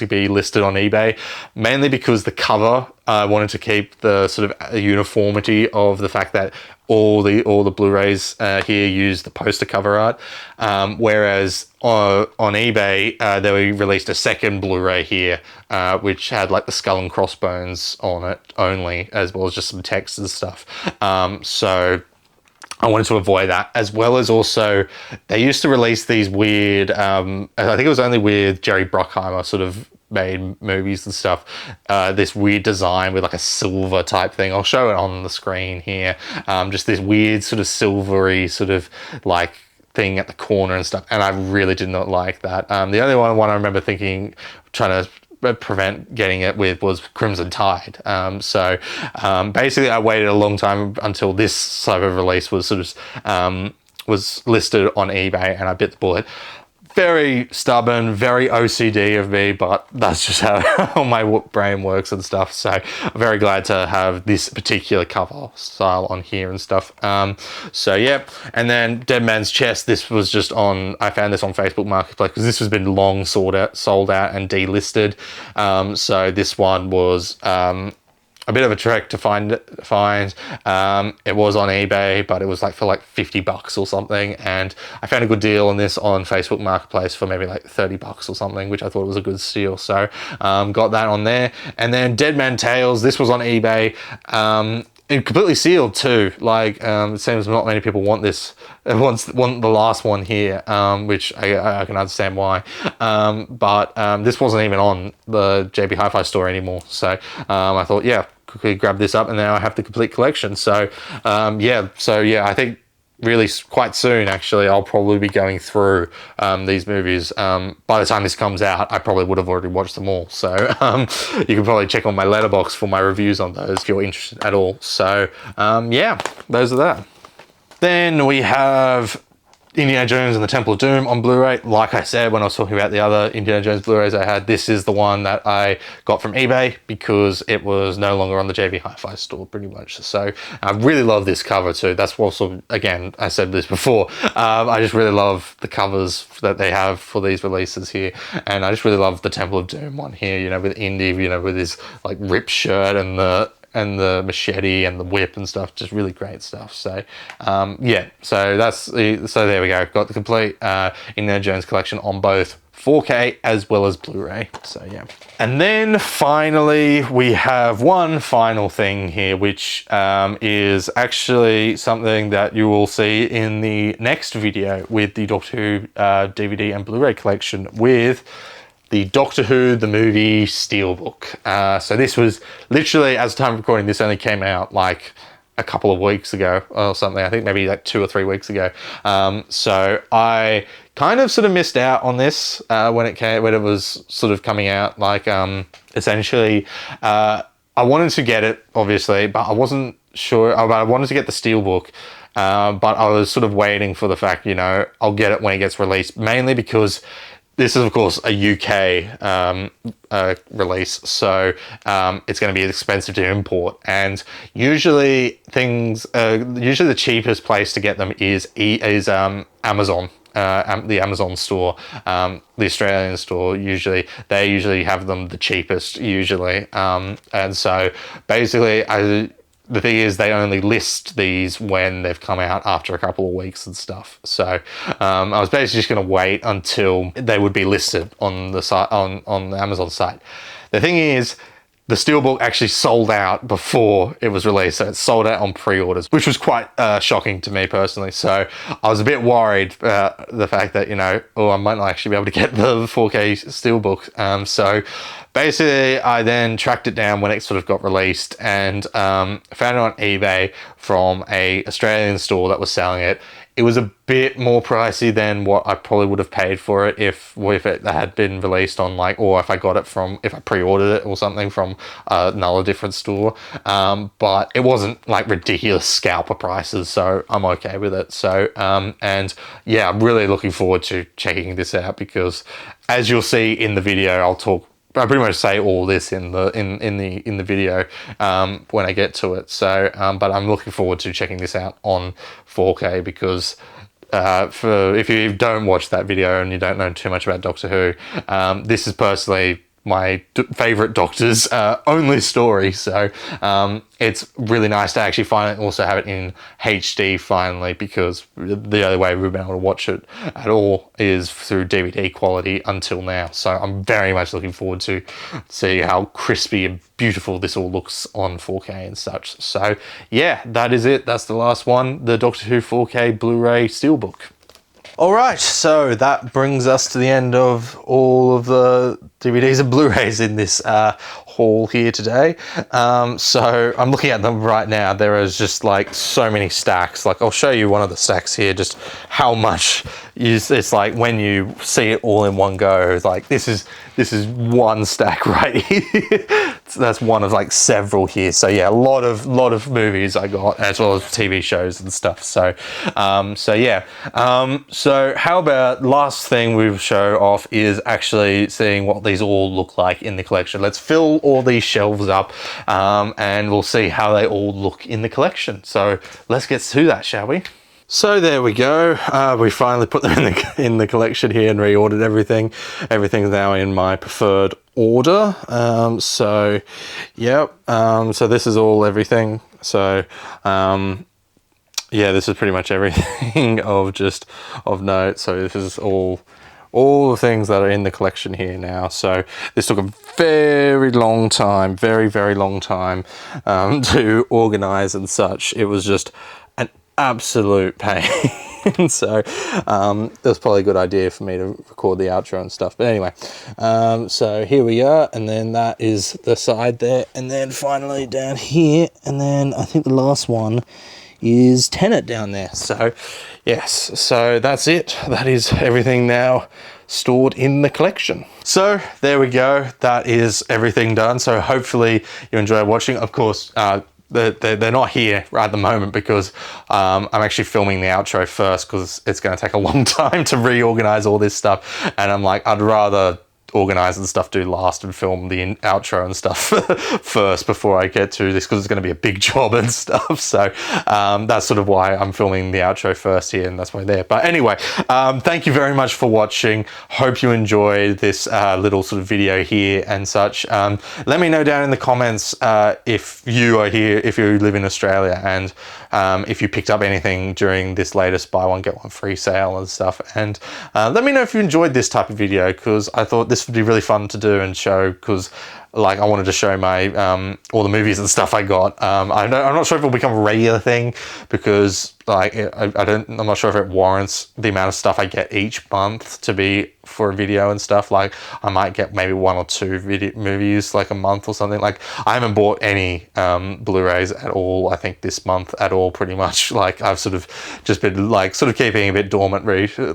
be listed on eBay, mainly because the cover, I wanted to keep the sort of uniformity of the fact that all the Blu-rays here use the poster cover art, whereas on eBay they released a second Blu-ray here, which had like the skull and crossbones on it only, as well as just some text and stuff. So I wanted to avoid that, as well as also they used to release these weird, I think it was only with Jerry Bruckheimer sort of made movies and stuff, this weird design with like a silver type thing. I'll show it on the screen here. Just this weird sort of silvery sort of like thing at the corner and stuff, and I really did not like that. The only one I remember trying to prevent getting it with was Crimson Tide. Basically I waited a long time until this type of release was sort of was listed on eBay, and I bit the bullet. Very stubborn, very OCD of me, but that's just how my brain works and stuff. So I'm very glad to have this particular cover style on here and stuff. So yeah, and then Dead Man's Chest, this was just I found this on Facebook Marketplace because this has been long sold out and delisted. So this one was a bit of a trek to find. It was on eBay, but it was like for like 50 bucks or something, and I found a good deal on this on Facebook Marketplace for maybe like 30 bucks or something, which I thought was a good steal. So got that on there. And then Dead Man Tales, this was on eBay, and completely sealed too. Like it seems not many people want this. Want the last one here, which I can understand why. But this wasn't even on the JB Hi-Fi store anymore. So I thought, yeah, quickly grab this up, and now I have the complete collection. So yeah, I think really quite soon, actually, I'll probably be going through these movies. By the time this comes out, I probably would have already watched them all. So you can probably check on my letterbox for my reviews on those if you're interested at all. So yeah, those are that. Then we have Indiana Jones and the Temple of Doom on Blu-ray. Like I said when I was talking about the other Indiana Jones Blu-rays I had, this is the one that I got from eBay because it was no longer on the JB Hi-Fi store, pretty much. So I really love this cover too. That's also, again, I said this before, I just really love the covers that they have for these releases here, and I just really love the Temple of Doom one here, you know, with Indy, you know, with his like ripped shirt and the machete and the whip and stuff, just really great stuff. So yeah, so there we go. Got the complete Indiana Jones collection on both 4K as well as Blu-ray. So yeah. And then finally we have one final thing here, which is actually something that you will see in the next video with the Doctor Who DVD and Blu-ray collection, with the Doctor Who, the movie Steelbook. So this was literally, as the time of recording, this only came out like a couple of weeks ago or something. I think maybe like 2 or 3 weeks ago. So I kind of sort of missed out on this when it was sort of coming out. Like essentially, I wanted to get it obviously, but I wasn't sure. But I wanted to get the steelbook. But I was sort of waiting for the fact, you know, I'll get it when it gets released, mainly because this is, of course, a UK release, so it's going to be expensive to import. And usually usually the cheapest place to get them is Amazon. The Amazon store, the Australian store, they usually have them the cheapest usually. And so basically the thing is, they only list these when they've come out after a couple of weeks and stuff. So I was basically just going to wait until they would be listed on the site, on the Amazon site. The thing is, the steelbook actually sold out before it was released, so it sold out on pre-orders, which was quite shocking to me personally. So I was a bit worried about the fact that, you know, I might not actually be able to get the 4K steelbook. So basically, I then tracked it down when it sort of got released and found it on eBay from a Australian store that was selling it. It was a bit more pricey than what I probably would have paid for it if it had been released on or if I pre-ordered it or something from another different store. But it wasn't like ridiculous scalper prices, so I'm okay with it. So, and yeah, I'm really looking forward to checking this out because as you'll see in the video, I pretty much say all this in the video when I get to it. So, but I'm looking forward to checking this out on 4K because if you don't watch that video and you don't know too much about Doctor Who, this is personally my favorite Doctor's only story. So it's really nice to actually finally also have it in HD finally, because the only way we've been able to watch it at all is through DVD quality until now. So I'm very much looking forward to see how crispy and beautiful this all looks on 4K and such. So yeah, that is it. That's the last one, the Doctor Who 4K Blu-ray Steelbook. All right, so that brings us to the end of all of the DVDs and Blu-rays in this haul here today. So I'm looking at them right now. There is just like so many stacks. Like I'll show you one of the stacks here, just how much it's like when you see it all in one go. It's like this is one stack right here. So that's one of like several here. So yeah, a lot of movies I got, as well as TV shows and stuff. So yeah. So how about last thing we'll show off is actually seeing what these all look like in the collection. Let's fill all these shelves up and we'll see how they all look in the collection. So let's get to that, shall we? So there we go. We finally put them in the collection here and reordered everything. Everything's now in my preferred order. So yeah. So this is everything. So yeah, this is pretty much everything of note. So this is all the things that are in the collection here now. So this took a very long time, very, very long time to organize and such. It was just an absolute pain. So it was probably a good idea for me to record the outro and stuff. But anyway, so here we are. And then that is the side there. And then finally down here. And then I think the last one is Tenet down there. So yes, so that's it. That is everything now stored in the collection. So there we go. That is everything done. So hopefully you enjoy watching. Of course, they're not here at the moment because I'm actually filming the outro first because it's going to take a long time to reorganize all this stuff. And I'm like, I'd rather organize and stuff do last and film the outro and stuff first before I get to this, because it's going to be a big job and stuff. So that's sort of why I'm filming the outro first here, and that's why there. But anyway, thank you very much for watching. Hope you enjoyed this little sort of video here and such. Let me know down in the comments if you are here, if you live in Australia, and if you picked up anything during this latest buy one get one free sale and stuff. And let me know if you enjoyed this type of video, because I thought this would be really fun to do and show, because like I wanted to show my all the movies and stuff I got. I'm not sure if it'll become a regular thing, because like, I'm not sure if it warrants the amount of stuff I get each month to be for a video and stuff. Like, I might get maybe 1 or 2 movies like a month or something. Like, I haven't bought any Blu-rays at all, I think, this month at all, pretty much. Like, I've sort of just been like sort of keeping a bit dormant,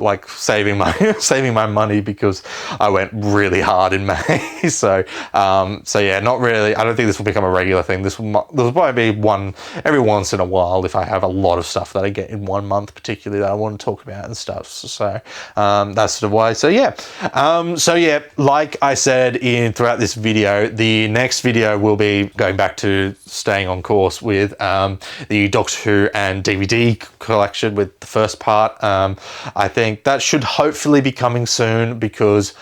like saving my money, because I went really hard in May. So yeah, not really. I don't think this will become a regular thing. This will probably be one every once in a while if I have a lot of stuff that I get in one month particularly that I want to talk about and stuff. So that's sort of why. So yeah, like I said throughout this video, the next video will be going back to staying on course with the Doctor Who and DVD collection with the first part. I think that should hopefully be coming soon, because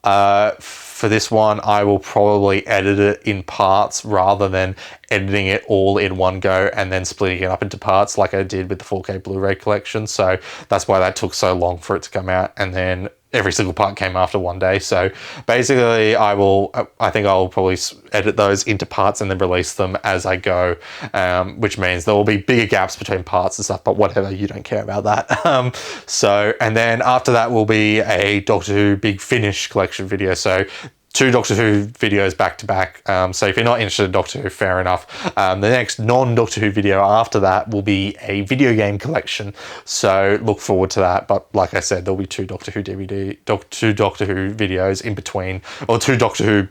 for this one, I will probably edit it in parts rather than editing it all in one go and then splitting it up into parts like I did with the 4K Blu-ray collection. So that's why that took so long for it to come out, and then every single part came after one day. So basically I think I'll probably edit those into parts and then release them as I go, which means there will be bigger gaps between parts and stuff, but whatever, you don't care about that. And then after that will be a Doctor Who Big Finish collection video. So 2 Doctor Who videos back to back. So if you're not interested in Doctor Who, fair enough. The next non-Doctor Who video after that will be a video game collection. So look forward to that. But like I said, there'll be 2 Doctor Who 2 Doctor Who videos in between, or 2 Doctor Who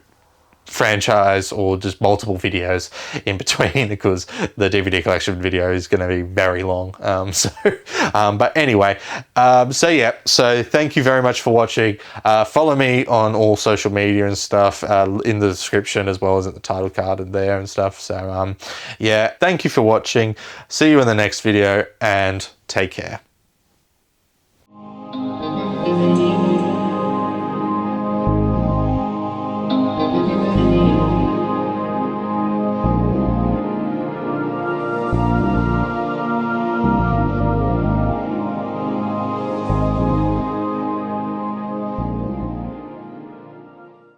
franchise, or just multiple videos in between, because the DVD collection video is going to be very long. But anyway, so yeah, so thank you very much for watching. Follow me on all social media and stuff in the description, as well as at the title card and there and stuff. So yeah, thank you for watching. See you in the next video, and take care.